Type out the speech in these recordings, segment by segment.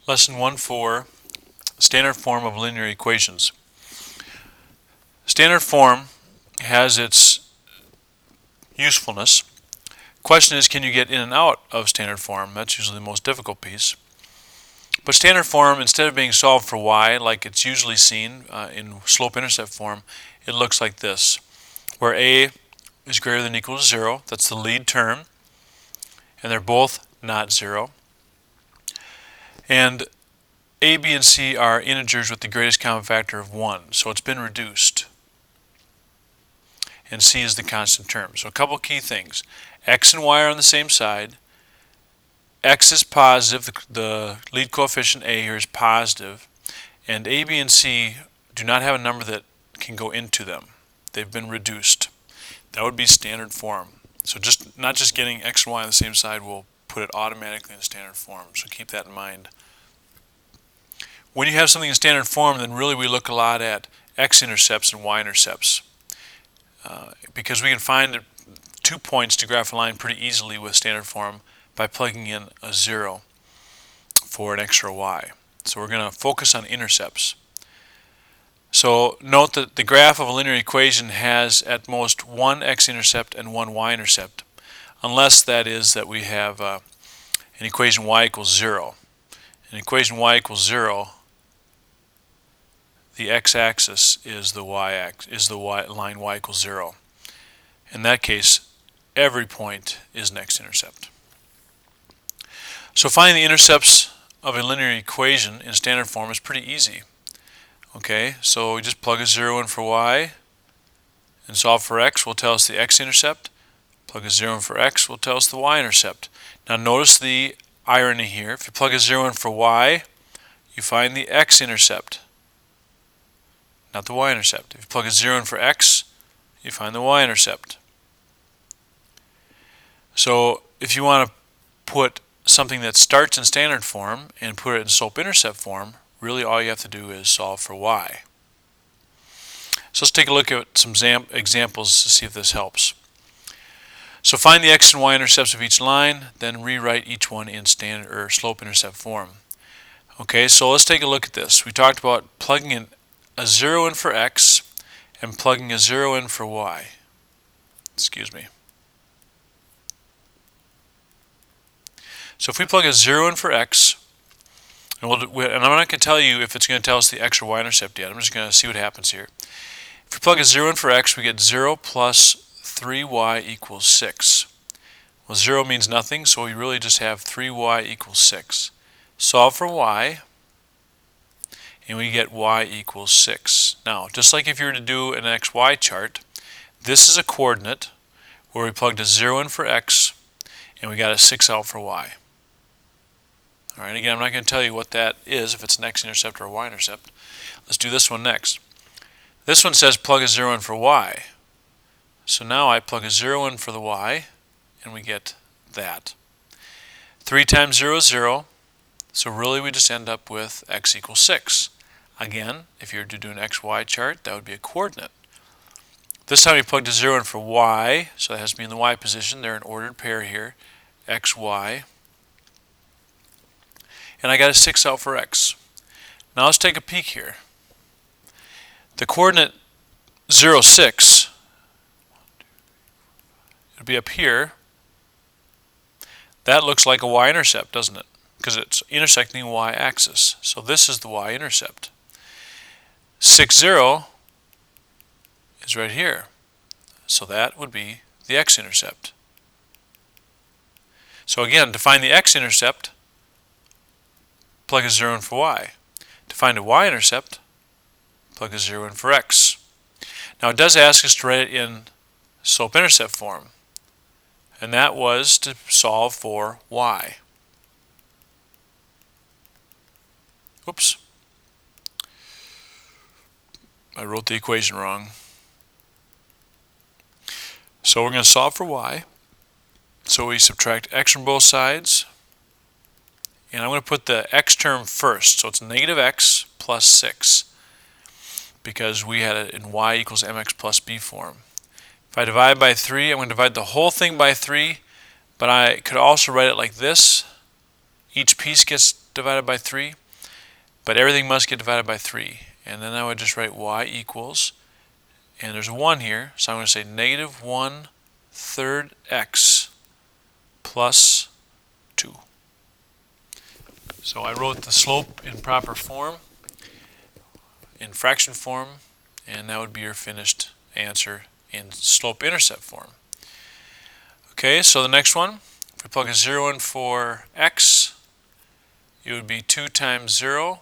Lesson 1-4, Standard Form of Linear Equations. Standard form has its usefulness. Question is, can you get in and out of standard form? That's usually the most difficult piece. But standard form, instead of being solved for y, like it's usually seen in slope-intercept form, it looks like this, where a is greater than or equal to 0. That's the lead term, and they're both not 0. And a, b, and c are integers with the greatest common factor of 1, so it's been reduced. And c is the constant term. So a couple key things. X and y are on the same side. X is positive, the lead coefficient a here is positive, and a, b, and c do not have a number that can go into them. They've been reduced. That would be standard form. So not just getting x and y on the same side will put it automatically in standard form, so keep that in mind. When you have something in standard form, then really we look a lot at x-intercepts and y-intercepts, because we can find 2 points to graph a line pretty easily with standard form by plugging in a 0 for an x or a y. So we're going to focus on intercepts. So note that the graph of a linear equation has at most one x-intercept and one y-intercept, unless that is that we have an equation y equals 0. In equation y equals 0, the x-axis is the line y equals 0. In that case, every point is an x-intercept. So finding the intercepts of a linear equation in standard form is pretty easy. Okay, so we just plug a 0 in for y and solve for x will tell us the x-intercept. Plug a 0 in for x will tell us the y-intercept. Now notice the irony here. If you plug a 0 in for y, you find the x-intercept, not the y-intercept. If you plug a 0 in for x, you find the y-intercept. So if you want to put something that starts in standard form and put it in slope-intercept form, really all you have to do is solve for y. So let's take a look at some examples to see if this helps. So find the x and y-intercepts of each line, then rewrite each one in standard or slope-intercept form. Okay, so let's take a look at this. We talked about plugging in a 0 in for x and plugging a 0 in for y. Excuse me. So if we plug a 0 in for x, and I'm not going to tell you if it's going to tell us the x or y-intercept yet. I'm just going to see what happens here. If we plug a 0 in for x, we get 0 plus 3y equals 6. Well, 0 means nothing, so we really just have 3y equals 6. Solve for y, and we get y equals 6. Now, just like if you were to do an xy chart, this is a coordinate where we plugged a 0 in for x, and we got a 6 out for y. Alright, again, I'm not going to tell you what that is, if it's an x-intercept or a y-intercept. Let's do this one next. This one says plug a 0 in for y. So now I plug a 0 in for the y, and we get that. 3 times 0 is 0, so really we just end up with x equals 6. Again, if you were to do an xy chart, that would be a coordinate. This time we plugged a 0 in for y, so that has to be in the y position. They're an ordered pair here, x, y. And I got a 6 out for x. Now let's take a peek here. The coordinate 0, 6, it'll be up here. That looks like a y-intercept, doesn't it? Because it's intersecting the y-axis. So this is the y-intercept. 6, 0 is right here. So that would be the x-intercept. So again, to find the x-intercept, plug a 0 in for y. To find a y-intercept, plug a 0 in for x. Now it does ask us to write it in slope-intercept form, and that was to solve for y. Oops. I wrote the equation wrong. So we're going to solve for y. So we subtract x from both sides. And I'm going to put the x term first. So it's negative x plus 6. Because we had it in y equals mx plus b form. If I divide by 3, I'm going to divide the whole thing by 3. But I could also write it like this. Each piece gets divided by 3, but everything must get divided by 3. And then I would just write y equals, and there's a 1 here, so I'm going to say negative 1/3 x plus 2. So I wrote the slope in proper form, in fraction form, and that would be your finished answer in slope-intercept form. Okay, so the next one, if we plug a 0 in for x, it would be 2 times 0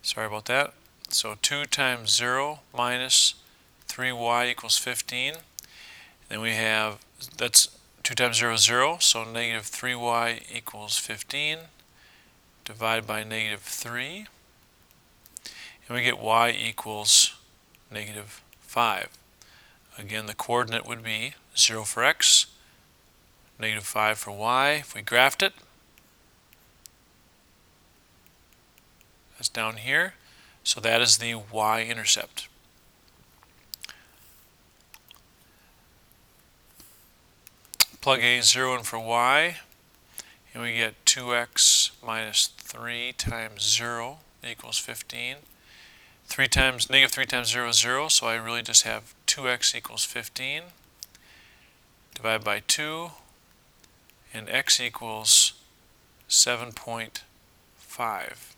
sorry about that. So 2 times 0 minus 3y equals 15. Then we have, that's 2 times 0 is 0, so negative 3y equals 15. Divide by negative 3. And we get y equals negative 5. Again, the coordinate would be 0 for x, negative 5 for y. If we graphed it, that's down here. So that is the y-intercept. Plug a 0 in for y, and we get 2x minus 3 times 0 equals 15. Negative 3 times 0 is 0, so I really just have 2x equals 15. Divide by 2, and x equals 7.5.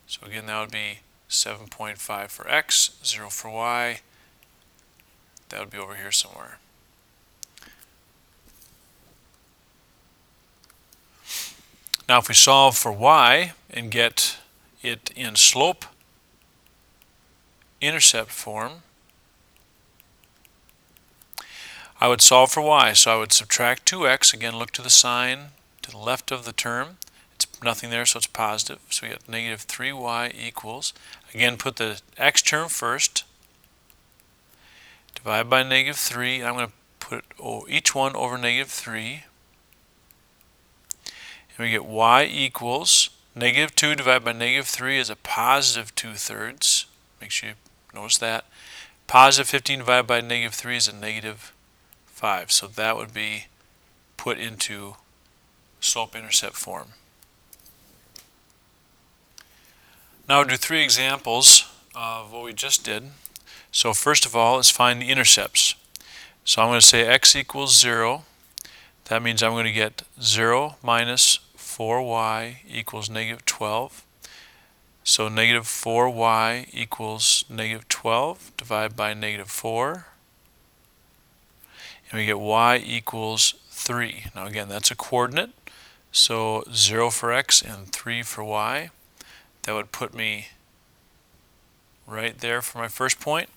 So again, that would be 7.5 for x, 0 for y. That would be over here somewhere. Now if we solve for y and get it in slope-intercept form, I would solve for y. So I would subtract 2x, again look to the sign to the left of the term. It's nothing there, so it's positive. So we get negative 3y equals, again put the x term first, divide by negative 3, and I'm going to put each one over negative 3. And we get y equals, negative 2 divided by negative 3 is a positive 2/3. Make sure you notice that. Positive 15 divided by negative 3 is a negative 5. So that would be put into slope-intercept form. Now we'll do 3 examples of what we just did. So first of all, let's find the intercepts. So I'm going to say x equals 0. That means I'm going to get 0 minus 4y equals negative 12. So negative 4y equals negative 12 divided by negative 4. And we get y equals 3. Now again, that's a coordinate. So 0 for x and 3 for y. That would put me right there for my first point.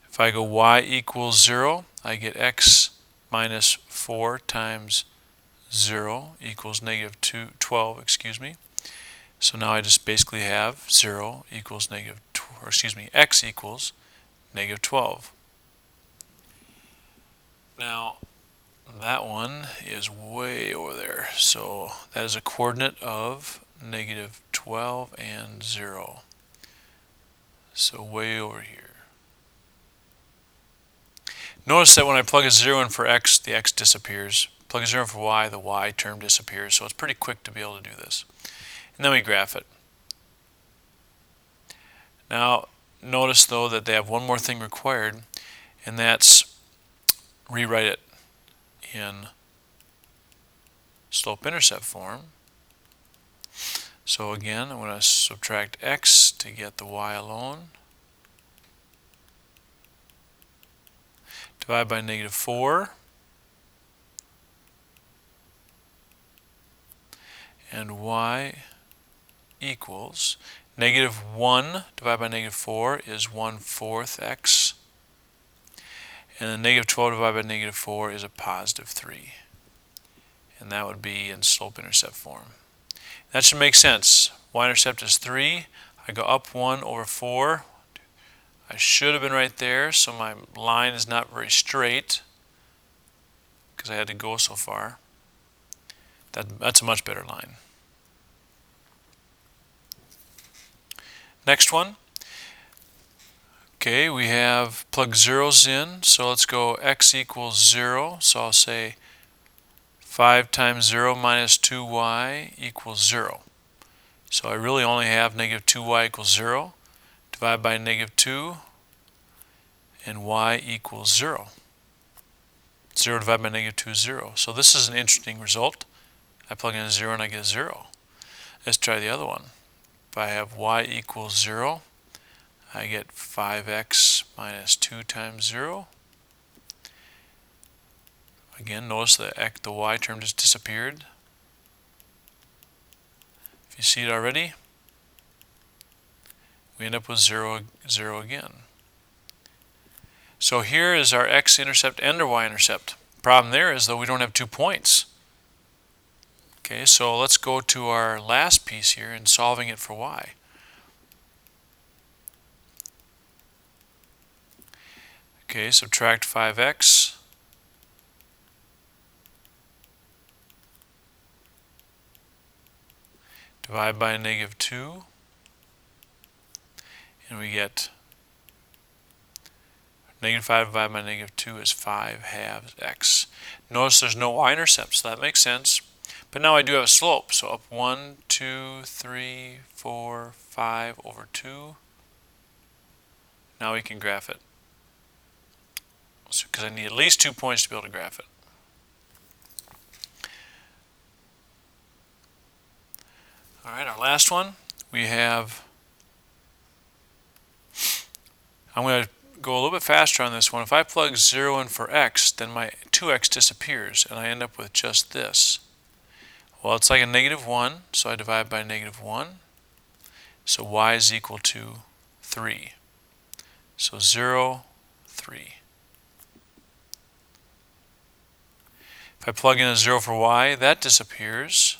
If I go y equals 0, I get x minus 4 times 0 equals negative 12, excuse me. So now I just basically have 0 equals negative, x equals negative 12. Now that one is way over there. So that is a coordinate of negative 12 and 0. So way over here. Notice that when I plug a 0 in for x, the x disappears. Plug a 0 in for y, the y term disappears. So it's pretty quick to be able to do this. And then we graph it. Now notice though that they have one more thing required, and that's rewrite it in slope-intercept form. So again, I'm going to subtract x to get the y alone. Divide by negative 4. And y equals negative 1 divided by negative 4 is 1/4 x. And then negative 12 divided by negative 4 is a positive 3. And that would be in slope-intercept form. That should make sense. Y-intercept is 3. I go up 1 over 4. I should have been right there, so my line is not very straight because I had to go so far. That's a much better line. Next one. Okay, we have plug zeros in, so let's go x equals 0. So I'll say 5 times 0 minus 2y equals 0. So I really only have negative 2y equals 0. Divide by negative 2, and y equals 0. 0 divided by negative 2 is 0. So this is an interesting result. I plug in a 0 and I get 0. Let's try the other one. If I have y equals 0, I get 5x minus 2 times 0. Again, notice the y term just disappeared. If you see it already, we end up with 0, 0 again. So here is our x-intercept and our y-intercept. Problem there is, though, we don't have 2 points. Okay, so let's go to our last piece here and solving it for y. Okay, subtract 5x. Divide by negative 2. And we get negative 5 divided by negative 2 is 5 halves x. Notice there's no y-intercept, so that makes sense. But now I do have a slope, so up 1, 2, 3, 4, 5 over 2. Now we can graph it. Because I need at least 2 points to be able to graph it. Alright, our last one, we have, I'm going to go a little bit faster on this one. If I plug 0 in for x, then my 2x disappears, and I end up with just this. Well, it's like a negative 1, so I divide by negative 1. So y is equal to 3. So 0, 3. If I plug in a 0 for y, that disappears.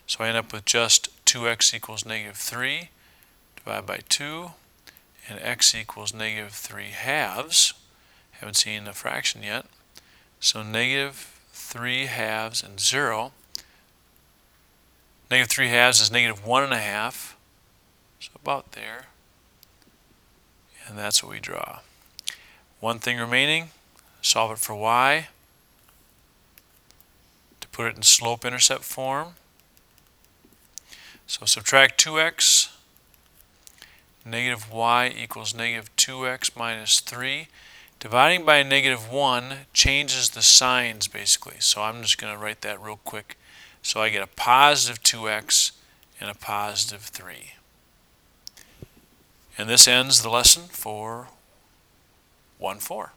So I end up with just 2x equals negative 3. Divide by 2. And x equals negative 3 halves. Haven't seen a fraction yet. So negative 3 halves and 0. Negative 3 halves is negative 1.5. So about there. And that's what we draw. One thing remaining, solve it for y. To put it in slope-intercept form. So subtract 2x. Negative y equals negative 2x minus 3. Dividing by negative 1 changes the signs basically. So I'm just going to write that real quick. So I get a positive 2x and a positive 3. And this ends the lesson for 1-4.